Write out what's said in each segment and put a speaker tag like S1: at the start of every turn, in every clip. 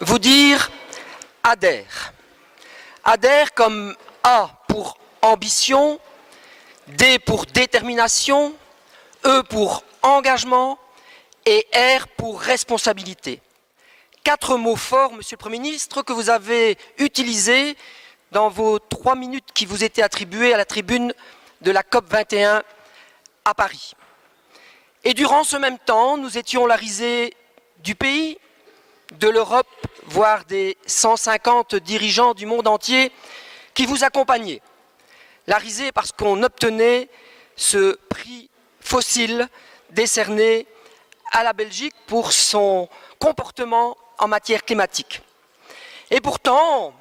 S1: Vous dire adhère. Adhère comme A pour ambition, D pour détermination, E pour engagement et R pour responsabilité. 4 mots forts, Monsieur le Premier ministre, que vous avez utilisés dans vos 3 minutes qui vous étaient attribuées à la tribune de la COP 21 à Paris. Et durant ce même temps, nous étions la risée du pays, de l'Europe, voire des 150 dirigeants du monde entier qui vous accompagnaient. La risée parce qu'on obtenait ce prix fossile décerné à la Belgique pour son comportement en matière climatique. Et pourtant,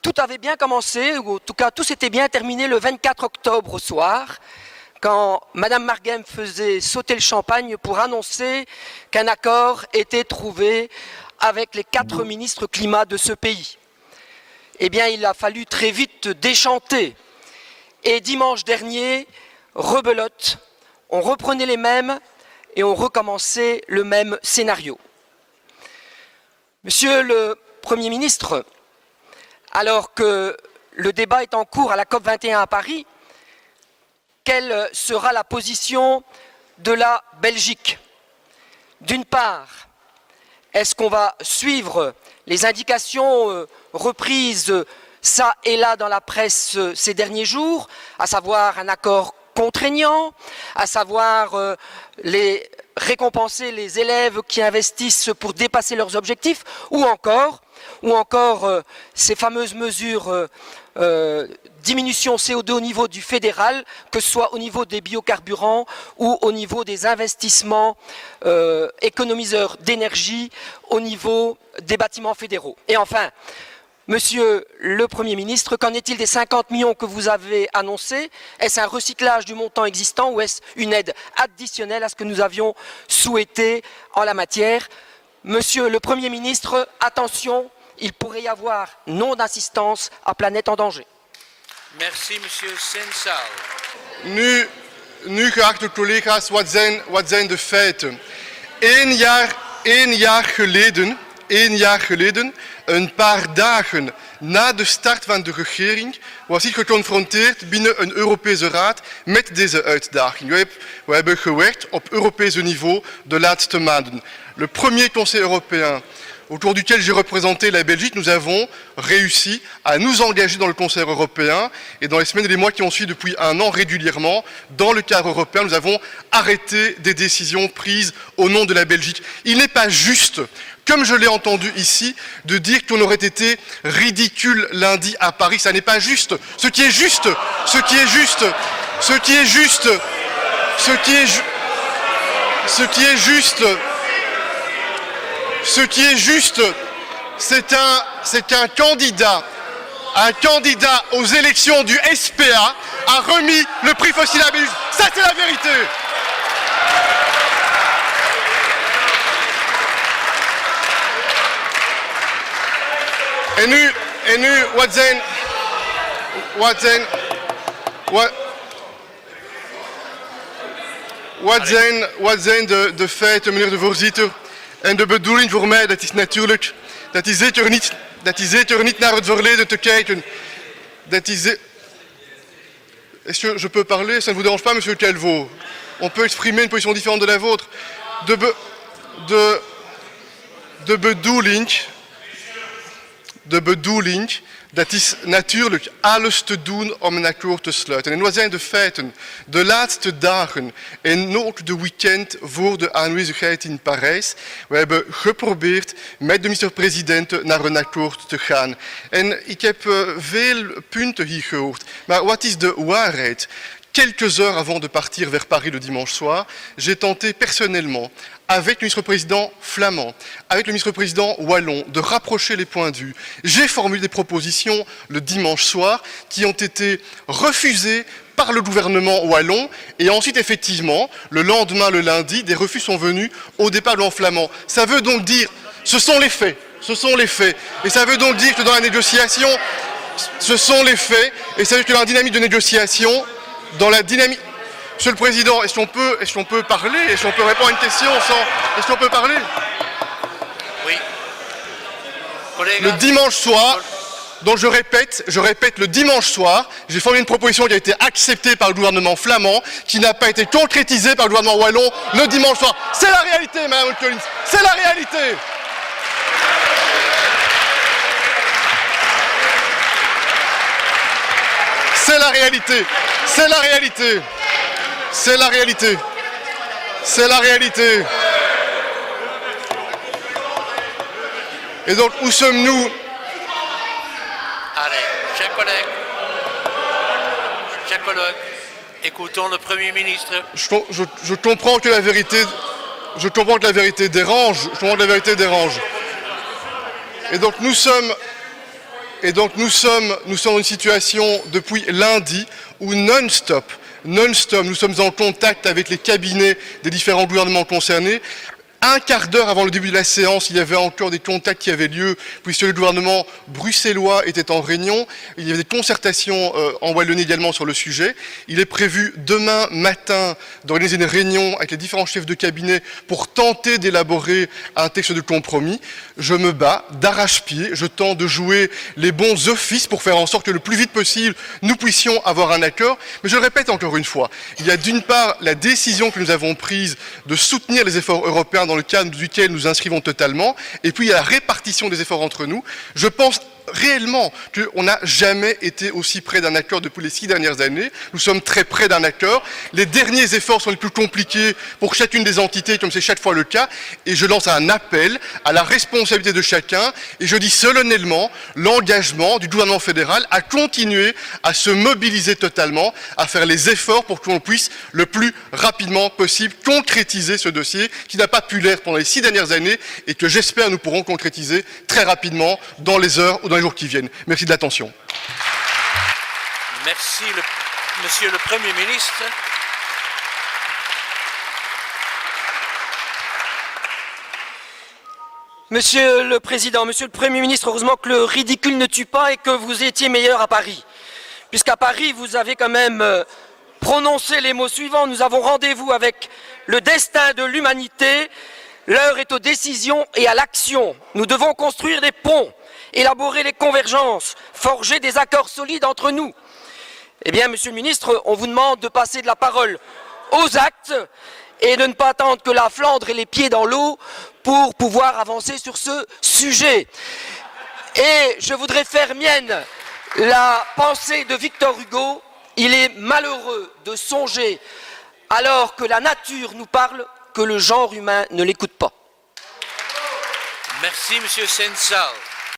S1: tout avait bien commencé, ou en tout cas tout s'était bien terminé le 24 octobre au soir, quand Mme Marguem faisait sauter le champagne pour annoncer qu'un accord était trouvé avec les 4 ministres climat de ce pays. Eh bien, il a fallu très vite déchanter. Et dimanche dernier, rebelote, on reprenait les mêmes et on recommençait le même scénario. Monsieur le Premier ministre, alors que le débat est en cours à la COP 21 à Paris, quelle sera la position de la Belgique? D'une part, est-ce qu'on va suivre les indications reprises ça et là dans la presse ces derniers jours, à savoir un accord contraignant, à savoir récompenser les élèves qui investissent pour dépasser leurs objectifs, ou encore ces fameuses mesures diminution CO2 au niveau du fédéral, que ce soit au niveau des biocarburants ou au niveau des investissements économiseurs d'énergie au niveau des bâtiments fédéraux. Et enfin, Monsieur le Premier ministre, qu'en est-il des 50 millions que vous avez annoncés? Est-ce un recyclage du montant existant ou est-ce une aide additionnelle à ce que nous avions souhaité en la matière? Monsieur le Premier ministre, attention, il pourrait y avoir non d'assistance à planète en danger.
S2: Merci, Monsieur Sensal.
S3: Nu, geachte collega's, wat zijn de feiten? 1 jaar geleden, een paar dagen na de start van de regering, was ik geconfronteerd binnen een Europese Raad met deze uitdaging. We hebben gewerkt op Europese niveau de laatste maanden. Le premier Conseil européen autour duquel j'ai représenté la Belgique, nous avons réussi à nous engager dans le Conseil européen et dans les semaines et les mois qui ont suivi depuis 1 an régulièrement, dans le cadre européen, nous avons arrêté des décisions prises au nom de la Belgique. Il n'est pas juste, comme je l'ai entendu ici, de dire qu'on aurait été ridicule lundi à Paris. Ça n'est pas juste. Ce qui est juste, c'est qu'un candidat aux élections du SPA a remis le prix fossile à Belgique. Ça, c'est la vérité. En nu, wat zijn de feiten, meneer de voorzitter? En de bedoeling voor mij, dat is natuurlijk, dat is zeker niet naar het verleden te kijken. Est-ce que je peux parler? Ça ne vous dérange pas, monsieur Calvo? On peut exprimer une position différente de la vôtre. De bedoeling, dat is natuurlijk alles te doen om een akkoord te sluiten. En wat zijn de feiten? De laatste dagen en ook de weekend voor de aanwezigheid in Parijs, we hebben geprobeerd met de minister-president naar een akkoord te gaan. En ik heb veel punten hier gehoord. Maar wat is de waarheid? Quelques heures avant de partir vers Paris le dimanche soir, j'ai tenté personnellement, avec le ministre-président flamand, avec le ministre-président wallon, de rapprocher les points de vue. J'ai formulé des propositions le dimanche soir qui ont été refusées par le gouvernement wallon et ensuite, effectivement, le lendemain, le lundi, des refus sont venus au départ en flamand. Ça veut donc dire, ce sont les faits. Et ça veut donc dire que dans la négociation, ce sont les faits, et ça veut dire que dans la dynamique de négociation, dans la dynamique Monsieur le Président, est-ce qu'on peut parler? Est-ce qu'on peut répondre à une question sans... Est-ce qu'on peut parler?
S2: Oui.
S3: Le dimanche soir, donc je répète, le dimanche soir, j'ai formulé une proposition qui a été acceptée par le gouvernement flamand, qui n'a pas été concrétisée par le gouvernement wallon le dimanche soir. C'est la réalité, Madame Collins, c'est la réalité. C'est la réalité, c'est la réalité, c'est la réalité, c'est la réalité. Et donc, où sommes-nous?
S2: Allez, chers collègues, écoutons le Premier ministre.
S3: Je comprends que la vérité dérange. Je comprends que la vérité dérange. Et donc nous sommes dans une situation depuis lundi où non-stop, nous sommes en contact avec les cabinets des différents gouvernements concernés. Un quart d'heure avant le début de la séance, il y avait encore des contacts qui avaient lieu, puisque le gouvernement bruxellois était en réunion. Il y avait des concertations en Wallonie également sur le sujet. Il est prévu demain matin d'organiser une réunion avec les différents chefs de cabinet pour tenter d'élaborer un texte de compromis. Je me bats d'arrache-pied, je tente de jouer les bons offices pour faire en sorte que le plus vite possible, nous puissions avoir un accord. Mais je le répète encore une fois, il y a d'une part la décision que nous avons prise de soutenir les efforts européens dans le cadre duquel nous inscrivons totalement, et puis il y a la répartition des efforts entre nous. Je pense réellement qu'on n'a jamais été aussi près d'un accord depuis les 6 dernières années. Nous sommes très près d'un accord. Les derniers efforts sont les plus compliqués pour chacune des entités, comme c'est chaque fois le cas, et je lance un appel à la responsabilité de chacun, et je dis solennellement l'engagement du gouvernement fédéral à continuer à se mobiliser totalement, à faire les efforts pour qu'on puisse le plus rapidement possible concrétiser ce dossier qui n'a pas pu l'être pendant les 6 dernières années et que j'espère nous pourrons concrétiser très rapidement dans les heures ou dans les jours qui viennent. Merci de l'attention.
S2: Merci, Monsieur le Premier ministre.
S1: Monsieur le Président, Monsieur le Premier ministre, heureusement que le ridicule ne tue pas et que vous étiez meilleur à Paris. Puisqu'à Paris, vous avez quand même prononcé les mots suivants. Nous avons rendez-vous avec le destin de l'humanité. L'heure est aux décisions et à l'action. Nous devons construire des ponts, élaborer les convergences, forger des accords solides entre nous. Eh bien, Monsieur le ministre, on vous demande de passer de la parole aux actes et de ne pas attendre que la Flandre ait les pieds dans l'eau pour pouvoir avancer sur ce sujet. Et je voudrais faire mienne la pensée de Victor Hugo. Il est malheureux de songer, alors que la nature nous parle, que le genre humain ne l'écoute pas.
S2: Merci, Monsieur Sensal.